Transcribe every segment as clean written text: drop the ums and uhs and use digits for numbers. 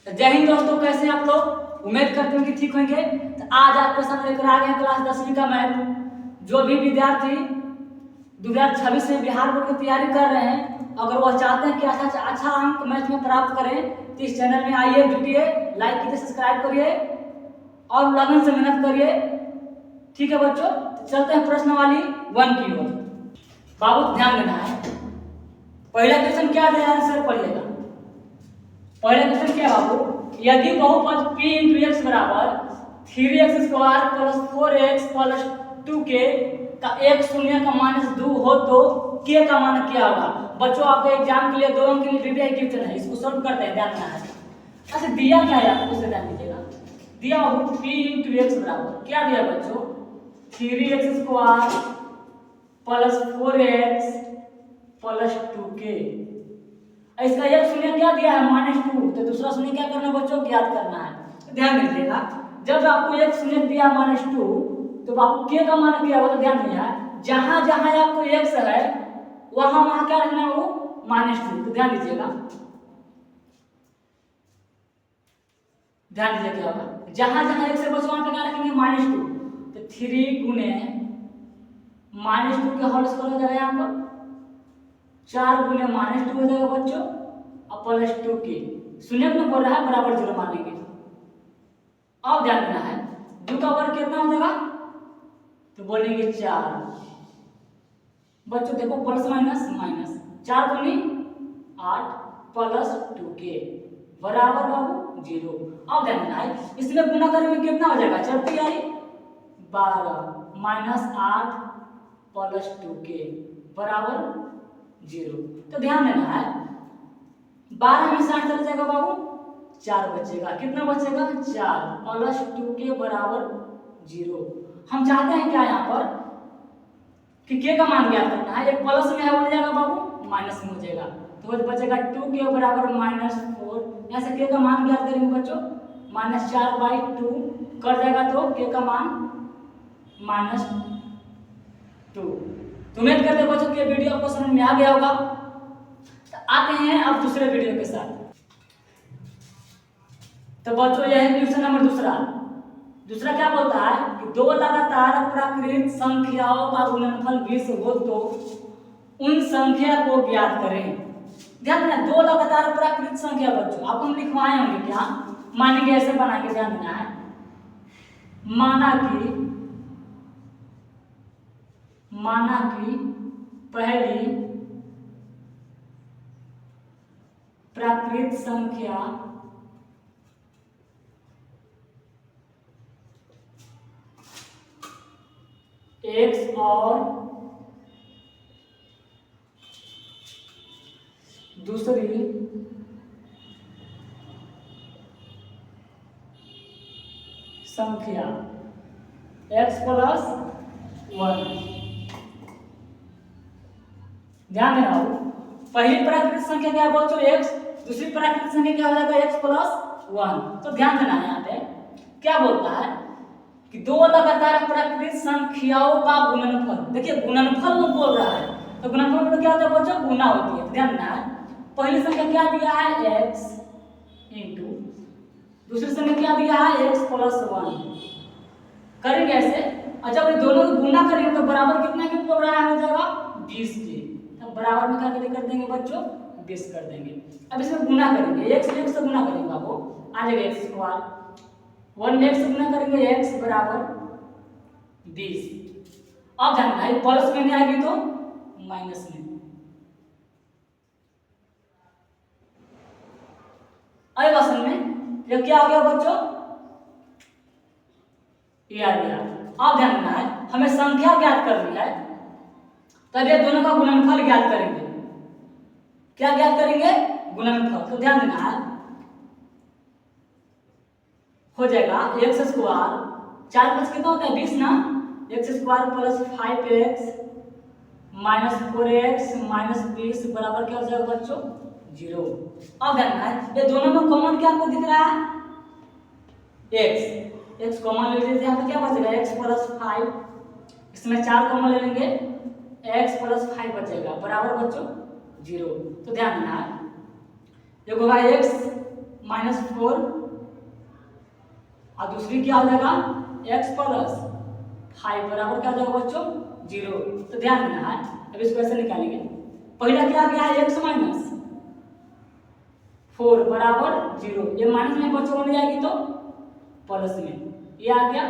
तो जय हिंद दोस्तों, कैसे हैं आप लोग? उम्मीद करते हैं कि ठीक होंगे। तो आज आपके सामने लेकर आ गए हैं क्लास 10वीं का मैथ। जो भी विद्यार्थी 2026 में बिहार बोर्ड की तैयारी कर रहे हैं, अगर वह चाहते हैं कि अच्छा अंक मैथ में प्राप्त करें, तो इस चैनल में आइए, जुटिए, लाइक कीजिए, सब्सक्राइब करिए और लगन से मेहनत करिए। ठीक है बच्चों, तो चलते हैं प्रश्नावली 1 की ओर। बाबू ध्यान देना है। पहला क्वेश्चन क्या दिया है, सर पढ़िएगा। पहला क्वेश्चन क्या है बाबू? यदि बहुपद p × x बराबर 3x² + 4x + 2k का एक शून्य का -2 हो तो k का मान क्या होगा? बच्चों आपको एग्जाम के लिए 2 अंक के लिए दिया क्वेश्चन है, इसको सॉल्व करते हैं, ध्यान देना है। अच्छा दिया क्या है आपको, उसे ध्यान दीजिएगा। दिया बाबू p × x बराबर क्या दिया बच्चों? 3x² + 4x + 2k। इसका एक शून्य क्या दिया है? -2। तो दूसरा शून्य क्या करना है बच्चों? ज्ञात करना है। तो ध्यान दीजिएगा, जब आपको एक शून्य दिया -2, तो आपको k का मान क्या होगा? तो ध्यान दीजिएगा, जहां जहां आपको x है वहां वहां क्या रखना है? वो -2। तो ध्यान दीजिएगा, ध्यान दीजिए क्या होगा। जहां जहां x है बच्चों वहां पे क्या रखेंगे? -2। तो 3 × -2 के होल स्क्वायर हो जाएगा, यहाँ पर 4 × -2 हो जाएगा बच्चों, और +2k। शून्य में बोल रहा है, बराबर 0 मान लेंगे। अब ध्यान देना है, 2 का वर्ग कितना हो जाएगा? तो बोलेंगे 4। बच्चों देखो, प्लस माइनस माइनस, 4 × 8 + 2k बराबर बाबू 0। अब ध्यान देना है, इसमें गुना करने में कितना हो जाएगा? 4 आई 12 -8 + 2k बराबर 0। तो ध्यान देना है, 12 में 60 चला जाएगा बाबू, 4 बचेगा। कितना बचेगा? 4 + 2k बराबर 0। हम चाहते हैं क्या यहाँ पर कि k का मान ज्ञात करना है। एक प्लस में है, हो जाएगा बाबू, माइनस में हो जाएगा, तो बचेगा 2k बराबर -4। यहाँ से k का मान ज्ञात करेंगे बच्चों, -4/2 कर जाएगा, तो k का मान -2। उम्मीद करते हैं बच्चों कि वीडियो आपको समझ में आ गया होगा। तो आते हैं अब दूसरे वीडियो के साथ। तो बच्चों यह है क्वेश्चन नंबर दूसरा क्या बोलता है कि 2 लगातार प्राकृत संख्याओं का गुणनफल 20 हो तो उन संख्या को ज्ञात करें। ध्यान देना, 2 लगातार प्राकृत संख्या बच्चों आपको हम लिखवाए होंगे क्या, मानेंगे ऐसे बना के। ध्यान देना है, माना कि पहली प्राकृत संख्या x और दूसरी संख्या x + 1। ध्यान देना, पहली प्राकृतिक संख्या क्या है बच्चों? x। दूसरी प्राकृतिक संख्या क्या हो जाएगा? x + 1। तो ध्यान देना है, यहाँ पे क्या बोलता है कि 2 लगातार प्राकृतिक संख्याओं का गुणनफल। देखिए गुणनफल वो बोल रहा है, तो गुणनफल में क्या होता है बच्चों? गुना होती है। ध्यान देना है, पहली संख्या क्या दिया है? x × दूसरी संख्या क्या दिया है? x + 1। करेंगे ऐसे, और जब ये दोनों को गुना करेंगे तो बराबर कितना के बोल रहा है? हो जाएगा 20 के। तो बराबर में क्या कर देंगे बच्चों? 20 कर देंगे। अब इसमें गुना करेंगे, x से गुना करेंगे बाबू, आ जाएगा x²। 1 में x से गुना करेंगे, x बराबर 20। अब जानना है प्लस में नहीं आएगी तो माइनस में। अरे क्वेश्चन में ये क्या हो गया बच्चों? ये आ गया। अब ध्यान देना है, हमें संख्या ज्ञात करनी है, तब ये दोनों का गुणनफल ज्ञात करेंगे। क्या ज्ञात करेंगे? गुणनफल। तो ध्यान देना है, हो जाएगा x², 4 + कितना होता है? 20 ना, x² + 5x - 4x - 20 बराबर क्या हो जाएगा बच्चों? 0। अब ध्यान देना है, ये दोनों में कॉमन क्या आपको दिख रहा है? x कॉमन ले लीजिए, यहाँ पे क्या बचेगा? x + 5, इसमें 4 कॉमन ले लेंगे, x + 5 बचेगा बराबर बच्चों 0। तो ध्यान देना है, देखो भाई x -4 और दूसरी क्या हो जाएगा x प्लस 5 बराबर क्या हो जाएगा बच्चों 0। तो ध्यान देना है, अब इसको ऐसे निकालेंगे। पहला क्या आ गया है x माइनस 4 बराबर 0, ये माइनस में बच्चों होने जाएगी तो प्लस में, ये आ गया।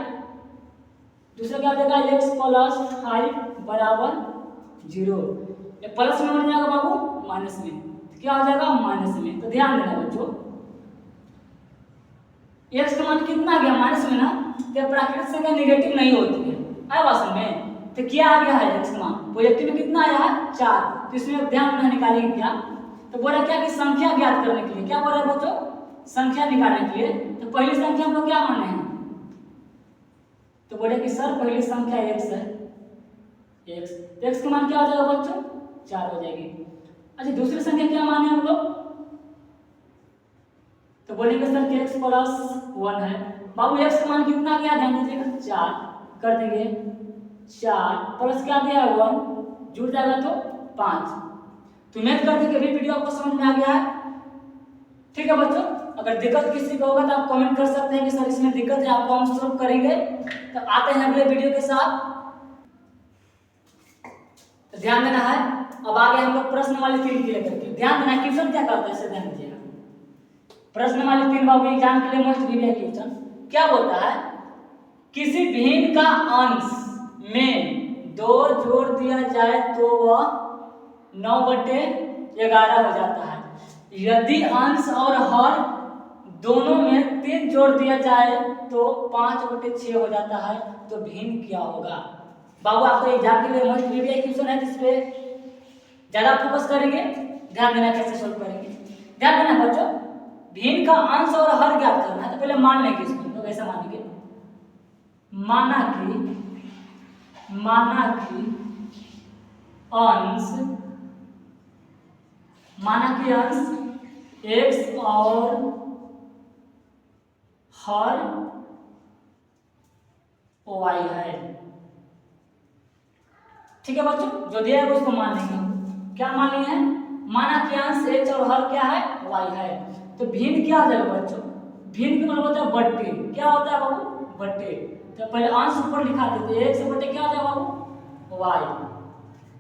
दूसरा क्या हो जाएगा x प्लस 5 बराबर 0, ये प्लस में होने जाएगा बाबू माइनस में, तो क्या हो जाएगा माइनस में। तो ध्यान देना बच्चों, x का मान कितना आ गया माइनस में ना, तो प्राकृतिक संख्या नेगेटिव नहीं होती है वास्तव में। तो क्या आ गया है x का मान पॉजिटिव में कितना आया है 4, तो इसमें ध्यान में निकालेंगे क्या, तो बोला क्या कि संख्या ज्ञात करने के लिए, क्या बोल रहा है बच्चों संख्या निकालने के लिए। तो पहली संख्या हम लोग क्या माने हैं, तो बोले कि सर पहली संख्या x है, x, तो x का मान क्या हो जाएगा बच्चों 4 हो जाएगी। अच्छा दूसरी संख्या क्या माने हम लोग, तो बोलेंगे सर कि x प्लस 1 है। बाबू x का मान कितना गया ध्यान दीजिएगा 4, कर देंगे 4 प्लस क्या दिया 1, जुड़ जाएगा तो 5। तो मैथ करते कि भी वीडियो आपको समझ में आ गया है, ठीक है बच्चों। अगर दिक्कत किसी को होगा तो आप कमेंट कर सकते हैं कि सर इसमें दिक्कत है, आपको हम सॉल्व करेंगे। तो आते हैं अगले वीडियो के साथ, तो ध्यान देना है। अब आगे हम लोग प्रश्न वाले 3 के लिए करके ध्यान देना, क्वेश्चन क्या करता है इसे ध्यान दीजिएगा। प्रश्न वाले 3 बाबू एग्जाम के लिए मोस्ट वीडियो क्वेश्चन क्या बोलता है, किसी भिन्न का अंश में 2 जोड़ दिया जाए तो वह 9/11 हो जाता है। यदि अंश और हर दोनों में 3 जोड़ दिया जाए तो 5/6 हो जाता है, तो भिन्न क्या होगा। बाबू आपको एग्जाम के लिए मोस्ट वीडियो क्वेश्चन है जिसपे ज्यादा फोकस करेंगे, ध्यान देना कैसे सोल्व करेंगे। ध्यान देना बच्चों, भिन्न का अंश और हर ज्ञात करना है, तो पहले मान लेंगे इसको, तो कैसे मानेंगे, माना कि अंश x और हर y है, ठीक है बच्चों। जो दिया है उसको मान लेंगे, क्या मान लेंगे, माना कि अंश x और हर क्या है y है। तो भिन्न क्या आ जाएगा बच्चों, भिन्न का मतलब होता है बट्टे, क्या होता है बाबू बट्टे। तो पहले अंश ऊपर लिखा देते हैं, x से बट्टे क्या हो जाएगा बाबू y,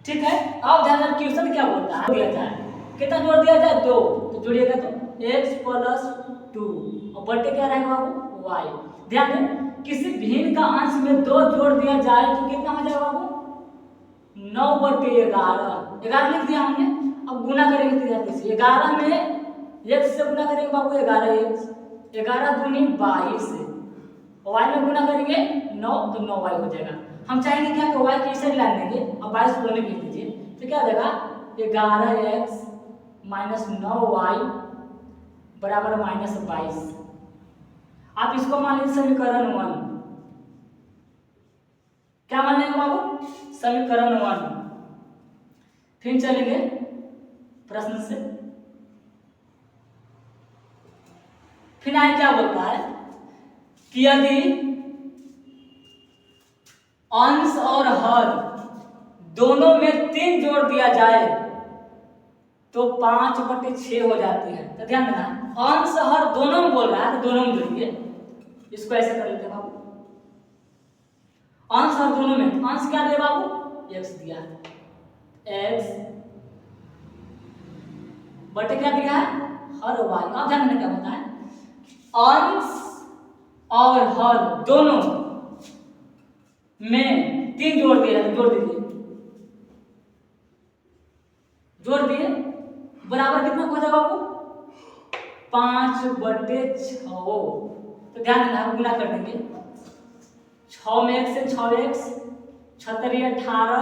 ठीक है। अब ध्यान देना क्वेश्चन क्या बोलता है, दिया जाए कितना जोड़ दिया जाए 2, तो जोड़िएगा तो x प्लस 2 और बट्टे क्या रहेगा बाबू y। ध्यान दें किसी भिन्न का अंश में 2 जोड़ दिया जाए तो कितना हो जाएगा बाबू 9/11, 11 लिख दिया हमने। अब गुना करेंगे तो से 11 में x से गुना करेंगे बाबू 11x, 11 दूनी 22, y में गुना करेंगे 9 तो 9y हो जाएगा। हम चाहेंगे क्या कि y की इसे लाइन देंगे और 22 को लिख दीजिए, तो क्या हो जाएगा 11x माइनस 9y बराबर -22। आप इसको मान लीजिए समीकरण 1, क्या मान लेंगे बाबू समीकरण 1। फिर चलेंगे प्रश्न से, फिर आगे क्या बोलता है कि यदि अंश और हर दोनों में 3 जोड़ दिया जाए तो 5/6 हो जाती है। तो ध्यान देना अंश हर दोनों में बोल रहा है, तो दोनों में जोड़िए, इसको ऐसे कर लेते हैं बाबू, अंश हर दोनों में, अंश क्या दिया बाबू x दिया है, x बटे क्या दिया है हर y। अब ध्यान देना क्या होता है, अंश और हर दोनों में 3 जोड़ दिया, जोड़ दीजिए, जोड़ दिए बराबर कितना हो जाएगा बाबू 5/6। तो ध्यान देना गुना कर देंगे, 6 में 1 से 6x 6 18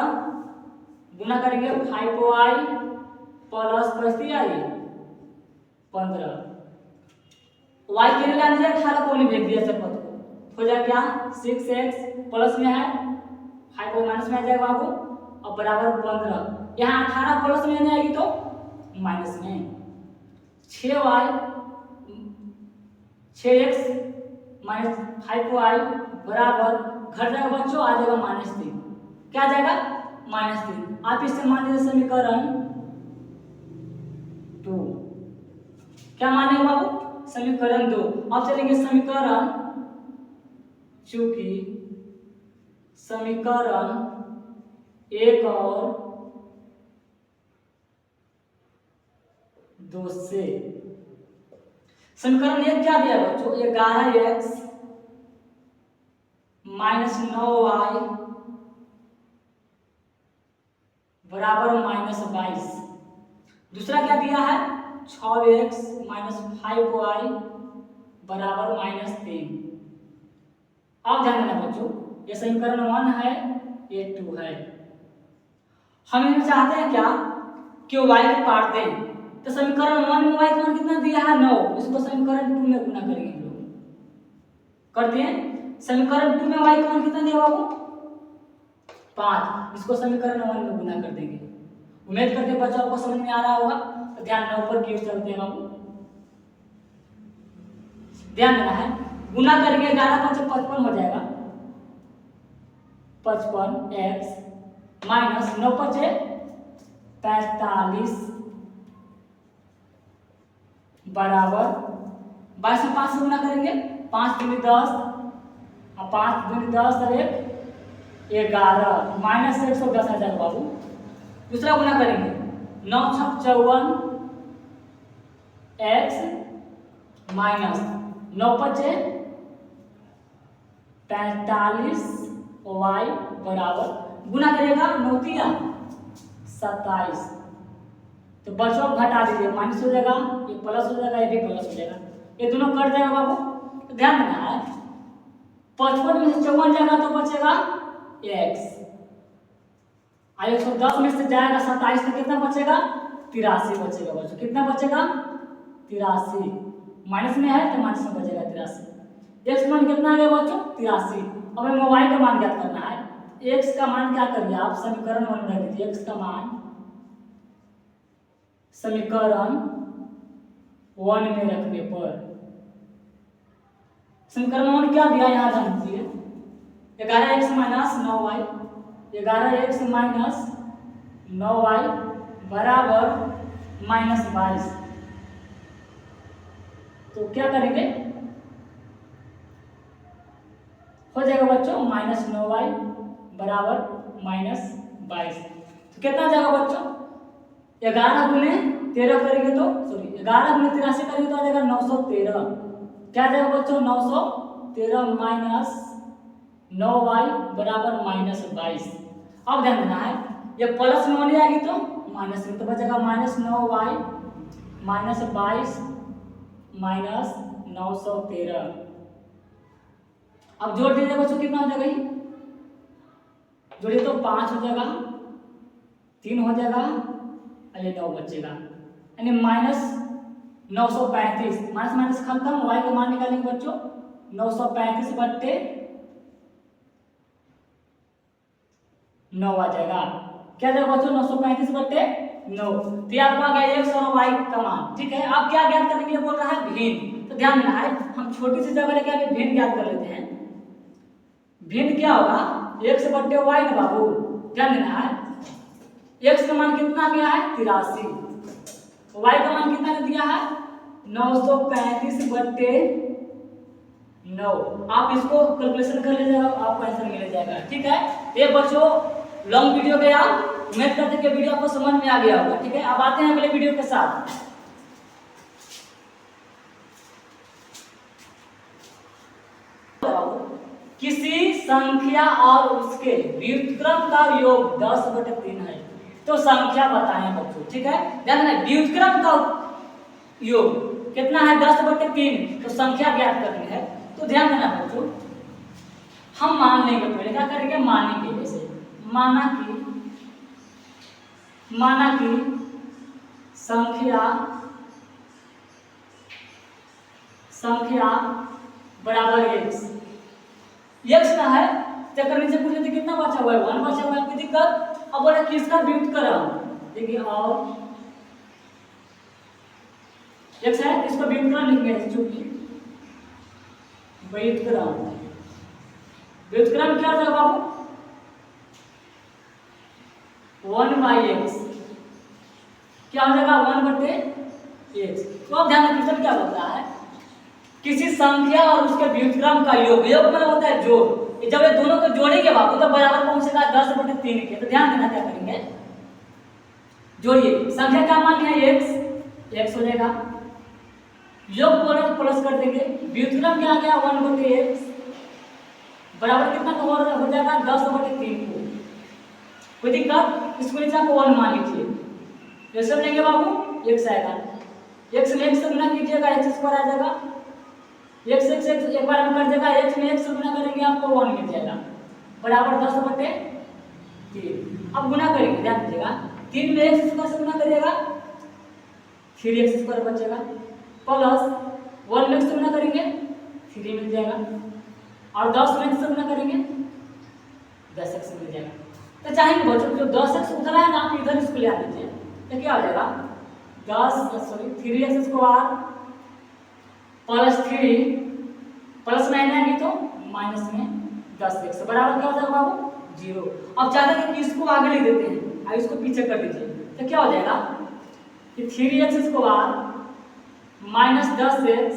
गुना करेंगे 5y प्लस 15 y के लिए लीजिए 18 को नहीं भेज दिया सर पद को, हो जाएगा क्या 6x प्लस में है 5y माइनस में आ जाएगा बाबू और बराबर 15। यहाँ 18 प्लस में नहीं आएगी तो माइनस में 6x माइनस 5y बराबर घट जाएगा बच्चों, आ जाएगा -3। क्या आ जाएगा -3। आप इससे मान लीजिए समीकरण 2, क्या मानेंगे बाबू समीकरण 2। अब चलेंगे समीकरण, चूंकि समीकरण 1 और 2 से समीकरण 1 क्या दिया बच्चों, 11x माइनस 9y बराबर माइनस 22। दूसरा क्या दिया है, 6x माइनस 5y बराबर माइनस 3। अब ध्यान देना बच्चों, ये समीकरण 1 है, ये 2 है। हम इन्हें चाहते हैं क्या कि y को काट दें, तो समीकरण 1 में y का मान कितना दिया है 9, इसको समीकरण 2 में गुना करेंगे हम लोग। करते हैं, समीकरण 2 में y का मान कितना दिया बाबू 5, इसको समीकरण 1 में गुना कर देंगे। उम्मीद करते हैं बच्चों आपको समझ में आ रहा होगा। तो ध्यान 9 पर क्यों चलते हैं बाबू, ध्यान देना है। गुना करेंगे 11 5 55 हो जाएगा, 55x माइनस 9 5 45 बराबर 22 से 5 से गुना करेंगे, 5 दूनी 10 और 5 दूनी 10 और 1 11 माइनस 110 आ जाएगा बाबू। दूसरा गुना करेंगे, 9 छक 54 x माइनस 9 5 45 y बराबर गुना करेगा 9 3 27। तो बच्चों घटा दीजिए, माइनस हो जाएगा, ये प्लस हो जाएगा, ये भी प्लस हो जाएगा, ये दोनों कट जाएगा बाबू। तो ध्यान देना है, 55 में से 54 जाएगा तो बचेगा x, 110 में से जाएगा 27 तो कितना बचेगा 83 बचेगा बच्चों। कितना बचेगा 83, माइनस में है तो माइनस में बचेगा 83। x मान कितना आ गया बच्चों 83। अब हमें y का मान ज्ञात करना है। x का मान क्या करिए आप समीकरण 1 में रख दीजिए, x का मान समीकरण 1 में रखने पर समीकरण 1 क्या दिया यहाँ जान दीजिए, 11x minus 9y, 11x minus 9y बराबर माइनस 22। तो क्या करेंगे, हो जाएगा बच्चों माइनस 9y बराबर माइनस 22। तो कितना जाएगा बच्चों, 11 गुने 13 करेंगे तो सॉरी 11 गुने 83 करेंगे तो आ जाएगा 913। क्या जाएगा बच्चों 913 माइनस 9y बराबर माइनस 22। अब ध्यान देना है, ये प्लस में होने आएगी तो माइनस में, तो बचेगा माइनस 9y माइनस 22 माइनस 913। अब जोड़ दीजिए बच्चों, कितना हो जाएगा ये, जोड़िए तो 5 हो जाएगा, 3 हो जाएगा, अरे 9 बचेगा, यानी माइनस 935। माइनस माइनस खत्म, y का मान निकालेंगे बच्चों 935 बट्टे 9 आ जाएगा। क्या जाएगा बच्चों 935 बट्टे 9। तो ये आपको आ गया x और y का मान। ठीक है, अब क्या ज्ञात करने के लिए बोल रहा है भिन्न। तो ध्यान देना है, हम छोटी सी जगह लेके आगे भिन्न ज्ञात कर लेते हैं। भिन्न क्या होगा x बट्टे y ना बाबू। ध्यान देना है, x का मान कितना गया है 83, y का मान कितना दिया है 935 बट्टे 9। आप इसको कैलकुलेशन कर लीजिएगा, आपको आंसर मिल जाएगा। ठीक है, ये बच्चों लॉन्ग वीडियो गया, उम्मीद करते हैं कि वीडियो आपको समझ में आ गया होगा। ठीक है, अब आते हैं अगले वीडियो के साथ। किसी संख्या और उसके व्युत्क्रम का योग 10/3 है, तो संख्या बताएं बच्चों। ठीक है, ध्यान देना, व्युत्क्रम का योग कितना है 10/3, तो संख्या ज्ञात करनी है। तो ध्यान देना बच्चों, हम मान लेंगे, पहले क्या करेंगे मानेंगे। जैसे माना कि संख्या बराबर x का है, चक्कर नीचे पूछे थे कितना बचा हुआ है 1 बचा हुआ है, कोई दिक्कत। अब बोले किसका व्युत्क्रम, देखिए और x है, इसको व्युत्क्रम लिखेंगे, चूंकि व्युत्क्रम क्या होगा बाबू 1/x, क्या हो जाएगा 1/x। तो अब ध्यान रखिए क्या होता है, किसी संख्या और उसके व्युत्क्रम का योग, योग मतलब होता है जोड़। जब ये दोनों को जोड़ेंगे बाबू तो बराबर पहुंचेगा 10/3 के। तो ध्यान देना क्या करेंगे, जोड़िए संख्या क्या मान लिया x हो जाएगा, योग बोले प्लस कर देंगे, व्युत्क्रम क्या आ गया 1/x बराबर कितना हो जाएगा 10/3 को। कोई दिक्कत, इसको नीचे आपको 1 मान लीजिए, ये सब लेंगे बाबू x आएगा, x में x से गुना कीजिएगा x² आ जाएगा, x एक बार हम कर देगा, x में x से गुना करेंगे आपको 1 मिल जाएगा बराबर 10/3। अब गुना करेंगे, ध्यान दीजिएगा 3 में x² से गुना करिएगा 3x² बचेगा, प्लस 1 में x से गुना करेंगे 3 मिल जाएगा, और 10 में x से गुना करेंगे 10x मिल जाएगा। तो चाहेंगे बच्चों जो 10x उधर है ना, आप इधर इसको ले आ दीजिए, तो क्या हो जाएगा 3x² प्लस 3 प्लस 9 आएगी तो माइनस में 10x बराबर क्या हो जाएगा बाबू 0। अब चाहते हैं कि इसको आगे ले देते हैं, अब इसको पीछे कर दीजिए, तो क्या हो जाएगा कि 3x² माइनस 10x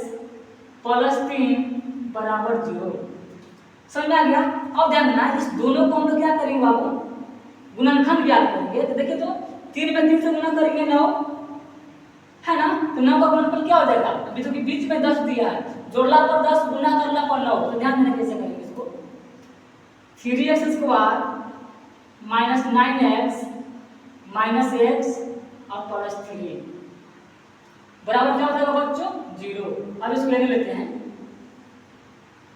प्लस 3 बराबर 0। समझ में आ गया। अब ध्यान देना, इस दोनों को हम लोग क्या करेंगे बाबू गुणनखंड ज्ञात करेंगे। तो देखिए, तो 3 में 3 से गुना करेंगे 9 है ना, तो 9 का गुणनफल क्या हो जाएगा, अभी तो बीच में 10 दिया है, जोड़ला पर 10 गुना करला पर 9। तो ध्यान देना कैसे करेंगे इसको, 3x² minus 9x minus x और प्लस 3 बराबर क्या हो जाएगा बच्चों 0। अब इसको लेने लेते हैं,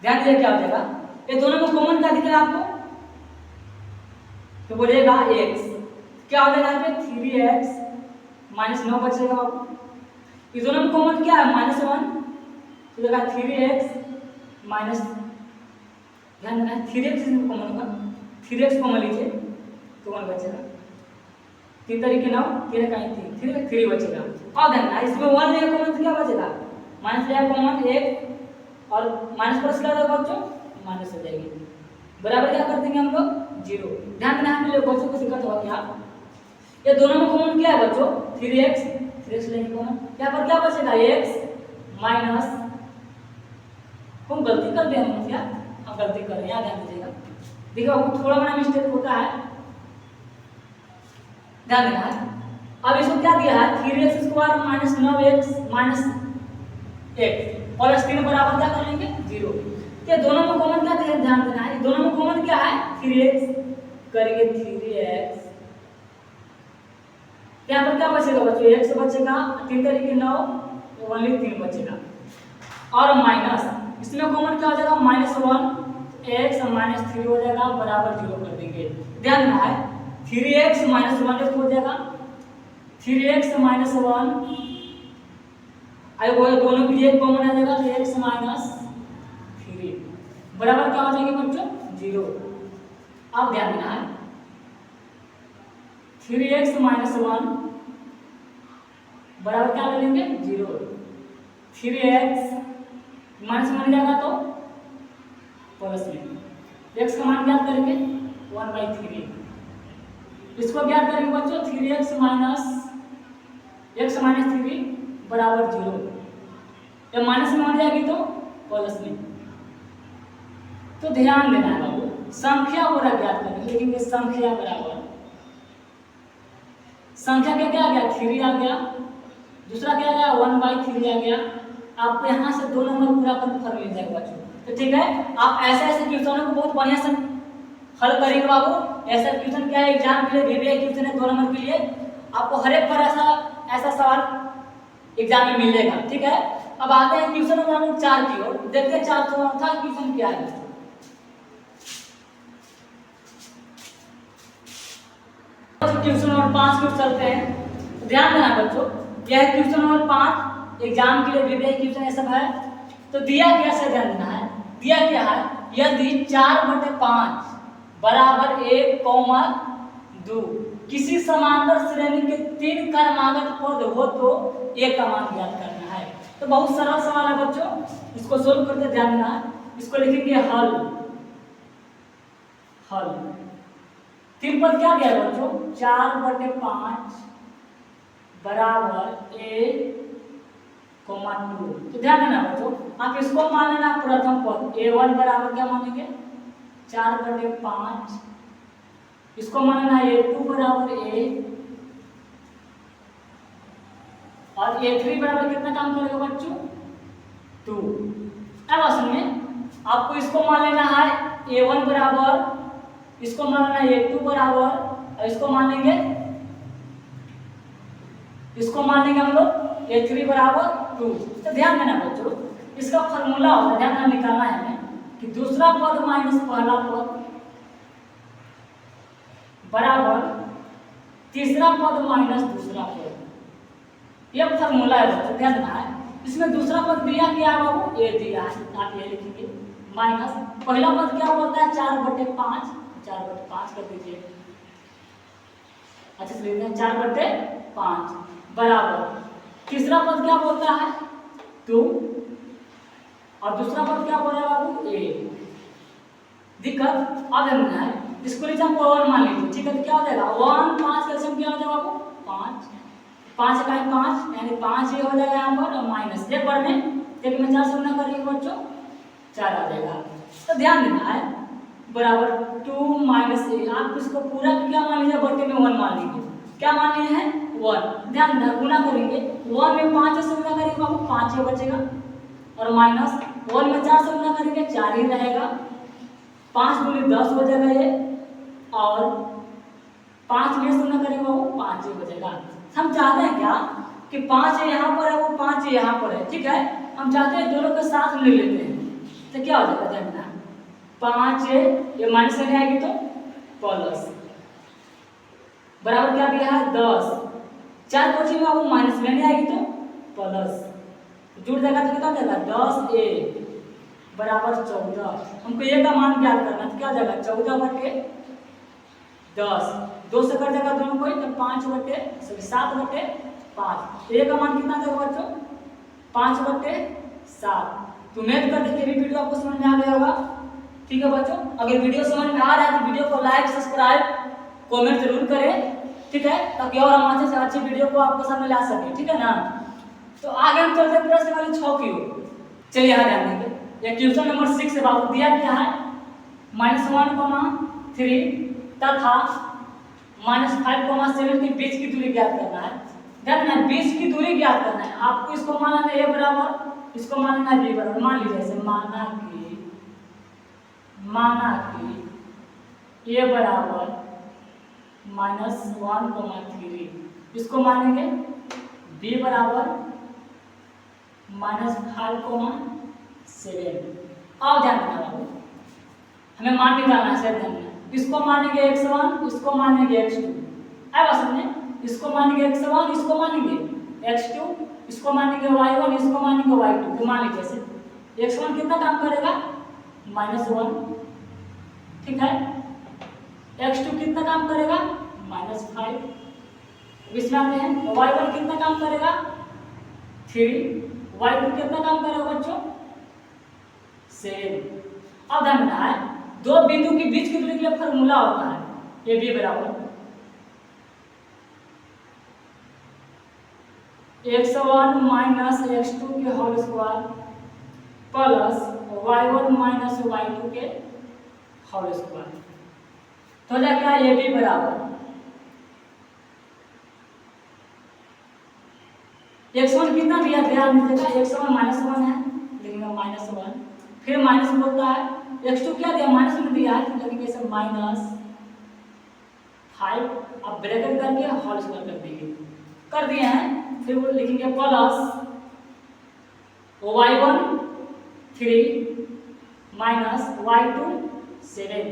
ध्यान दीजिए क्या हो जाएगा, ये दोनों में कॉमन क्या दिख रहा है आपको, तो बोलिएगा x क्या हो जाएगा यहाँ पे 3x माइनस 9 बचेगा बाबू, ये दोनों में कॉमन क्या है -1, तो देगा 3x माइनस, ध्यान देना 3x कॉमन होगा, 3x कॉमन लीजिए तो 1 बचेगा, 3 तरीके 9 3 का 3 बचेगा। अब देखना इसमें 1 लेगा कॉमन तो क्या बचेगा, माइनस लेगा कॉमन 1 और माइनस प्लस क्या होगा बच्चों माइनस हो जाएगी, बराबर क्या कर देंगे हम लोग 0। ध्यान देना हम लोग बच्चों को दिक्कत होगा क्या, ये दोनों में कॉमन क्या है बच्चों 3x लेंगे कॉमन, यहाँ पर क्या बचेगा x माइनस, हम गलती कर दिया हम क्या, हम गलती कर रहे हैं, ध्यान दीजिएगा, देखिए आपको थोड़ा बड़ा मिस्टेक होता है, ध्यान देना है। अब इसको क्या दिया है 3x² minus 9x minus 1 plus 3 बराबर क्या कर लेंगे 0। ये दोनों में कॉमन क्या है, ध्यान देना है, दोनों में कॉमन क्या है 3x करेंगे 3x, यहाँ पर क्या बचेगा बच्चों x बचेगा, 3 तरीके 9 ओनली 3 बचेगा, और माइनस इसमें कॉमन क्या हो जाएगा -1 x माइनस 3 हो जाएगा बराबर 0 कर देंगे। ध्यान देना है 3x माइनस 1 हो जाएगा, 3x माइनस 1 आई वो दोनों के लिए कॉमन आ जाएगा, तो x माइनस 3 बराबर क्या हो जाएगा बच्चों 0। अब ध्यान देना है 3x माइनस 1 बराबर क्या ले लेंगे 0, 3x माइनस मान जाएगा तो प्लस में x का मान ज्ञात करेंगे 1/3, इसको ज्ञात करेंगे बच्चों 3x माइनस x माइनस 3 बराबर 0, या माइनस में मान जाएगी तो प्लस में। तो ध्यान देना है बाबू संख्या पूरा ज्ञात करेंगे, लेकिन ये संख्या बराबर संख्या क्या क्या आ गया 3 आ गया, दूसरा क्या आ गया 1/3 आ गया, आपको यहाँ से 2 नंबर पूरा कर मिल जाएगा बच्चों। तो ठीक है, आप ऐसे ऐसे क्वेश्चनों को बहुत बढ़िया से हल करेंगे बाबू। ऐसा क्वेश्चन क्या है एग्जाम के लिए भी क्वेश्चन है 2 नंबर के लिए, आपको हर एक बार ऐसा सवाल एग्जाम में मिलेगा। ठीक है, अब आते हैं क्वेश्चन नंबर 4 की ओर, देखते हैं 4 था क्वेश्चन क्या है। क्वेश्चन नंबर 5 की ओर चलते हैं, ध्यान देना बच्चों, यह क्वेश्चन नंबर 5 एग्जाम के लिए भी क्वेश्चन ये सब है। तो दिया क्या से ध्यान देना है, दिया क्या है यदि 4/5 बराबर 1,2 किसी समांतर श्रेणी के 3 क्रमागत पद हो तो एक का मान ज्ञात करना है। तो बहुत सरल सवाल है बच्चों, इसको सोल्व करते ध्यान देना है। इसको लिखेंगे हल, हल 3 पद क्या दिया है बच्चों 4/5 बराबर कोमा 2। तो ध्यान देना बच्चों, आप इसको मान लेना प्रथम पद a1 बराबर क्या मानेंगे 4/5, इसको मान लेना a2 बराबर a, और a3 बराबर कितना काम करेगा बच्चों 2। अब असल में आपको इसको मान लेना है a1 बराबर, इसको मान लेना a2 बराबर, और इसको मान लेंगे हम लोग a3 बराबर 2। तो ध्यान देना बच्चों, इसका फॉर्मूला होता है, ध्यान निकालना है हमें कि दूसरा पद माइनस पहला पद बराबर तीसरा पद माइनस दूसरा पद, यह फॉर्मूला है बच्चों, ध्यान देना है। इसमें दूसरा पद दिया क्या है बाबू a दिया है, आप ये लिखेंगे माइनस पहला पद क्या बोलता है 4/5, 4/5 कर दीजिए, अच्छा लिखते हैं 4/5 बराबर तीसरा पद क्या बोलता है 2, और दूसरा पद क्या बोल रहा है बाबू a। दिक्कत अब है, इसको नीचे हम 1 मान लीजिए, ठीक है, तो क्या हो जाएगा 1 5 का सम क्या हो जाएगा बाबू 5, 5 का 5 यानी 5 ये हो जाएगा यहाँ पर, और माइनस एक बार में 4 से गुना करेंगे बच्चों 4 आ जाएगा। तो ध्यान देना है बराबर 2 माइनस a, आप इसको पूरा क्या मान लीजिए बटे में 1 मान लीजिए, क्या मान लिए हैं 1, ध्यान देना गुना करेंगे 1 में 5 से गुना करेंगे बाबू 5 ये बचेगा, और माइनस 1 में 4 से गुना करेंगे 4 ही रहेगा, 5 दूनी 10 हो जाएगा ये, और 5 में से गुना करेंगे बाबू 5 ही बचेगा। हम चाहते हैं क्या कि 5 यहाँ पर है, वो 5 यहाँ पर है, ठीक है, हम चाहते हैं दोनों के साथ ले लेते हैं, तो क्या हो जाएगा ध्यान देना 5 ये माइनस में आएगी तो प्लस बराबर क्या दिया है 10, 4 बची में वो माइनस में आएगी तो प्लस, जुड़ जाएगा तो कितना जाएगा 10a बराबर 14। हमको ये का मान ज्ञात करना है, तो क्या हो जाएगा 14/10, 2 से कट जाएगा दोनों को, तो 7/5, ए का मान कितना देगा बच्चों 5/7। तो मैथ करके ये भी वीडियो आपको समझ में आ गया होगा, ठीक है बच्चों। अगर वीडियो समझ में आ रहा है तो वीडियो को लाइक सब्सक्राइब कमेंट जरूर करें, ठीक है, ताकि और हम अच्छे से अच्छी वीडियो को आपको सामने ला सकें, ठीक है ना। तो आगे हम चलते हैं प्रश्न वाली 6 की ओर। चलिए यहाँ ध्यान देंगे, ये क्वेश्चन नंबर 6 से आपको दिया गया है -1,3 तथा -5,7 के बीच की दूरी ज्ञात करना है। ध्यान देना बीच की दूरी ज्ञात करना है, आपको इसको मानना है a बराबर, इसको मानना है b बराबर। मान लीजिए ऐसे माना कि a बराबर -1,3, इसको मानेंगे b बराबर -5,7। अब ध्यान देना बाबू, हमें मान निकालना है, ध्यान देना, इसको मानेंगे x1, इसको मानेंगे x2। अब असल में इसको मानेंगे x1, इसको मानेंगे x2, इसको मानेंगे y1, इसको मानेंगे y2। तो मान लीजिए ऐसे x1 कितना काम करेगा -1, ठीक है, x2 कितना काम करेगा -5, इसमें आते हैं y1 कितना काम करेगा 3, y2 कितना काम करेगा बच्चों 7। अब ध्यान देना है दो बिंदु के बीच की दूरी के लिए फॉर्मूला होता है ए बी बराबर x1 माइनस x2 के whole square plus y1 minus y2 के होल स्क्वायर। तो क्या क्या ए बी बराबर x1 कितना दिया ध्यान दीजिएगा, x1 -1 है लिखेंगे -1, फिर माइनस बोलता है x2 क्या दिया माइनस में दिया है तो लिखेंगे इसे -5, अब ब्रैकेट करके होल स्क्वायर कर देंगे, कर दिए हैं। फिर वो लिखेंगे प्लस y1 3 माइनस y2 7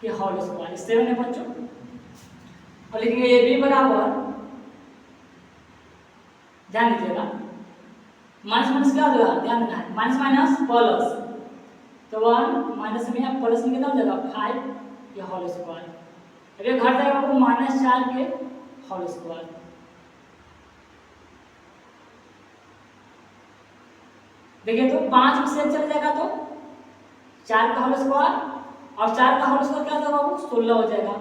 के होल स्क्वायर, 7 है बच्चों, और लिखेंगे ए बी बराबर ध्यान दीजिएगा माइनस माइनस क्या हो जाएगा ध्यान देना है माइनस माइनस प्लस, तो 1 माइनस में है प्लस में कितना हो जाएगा 5 के होल स्क्वायर, अब ये घट जाएगा आपको -4 के होल स्क्वायर। देखिए तो 5 में से चला जाएगा तो 4 का होल स्क्वायर, और 4 का होल स्क्वायर क्या हो जाएगा बाबू 16 हो जाएगा,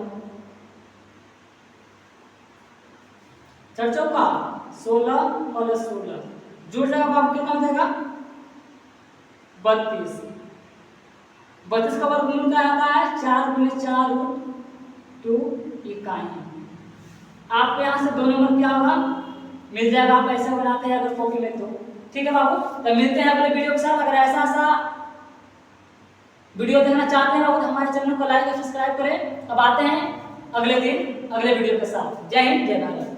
4 चौका 16 प्लस 16 जुड़ जाएगा बाबू, कितना हो जाएगा 32। 32 का वर्गमूल क्या आता है 4 गुने 4 रूट 2 इकाई। आपको यहाँ से 2 नंबर क्या होगा मिल जाएगा, आप ऐसे बनाते हैं अगर कॉपी में तो ठीक है बाबू। तो मिलते हैं अगले वीडियो के साथ। अगर ऐसा ऐसा वीडियो देखना चाहते हैं बाबू तो हमारे चैनल को लाइक और सब्सक्राइब करें। अब आते हैं अगले दिन अगले वीडियो के साथ। जय हिंद, जय भारत।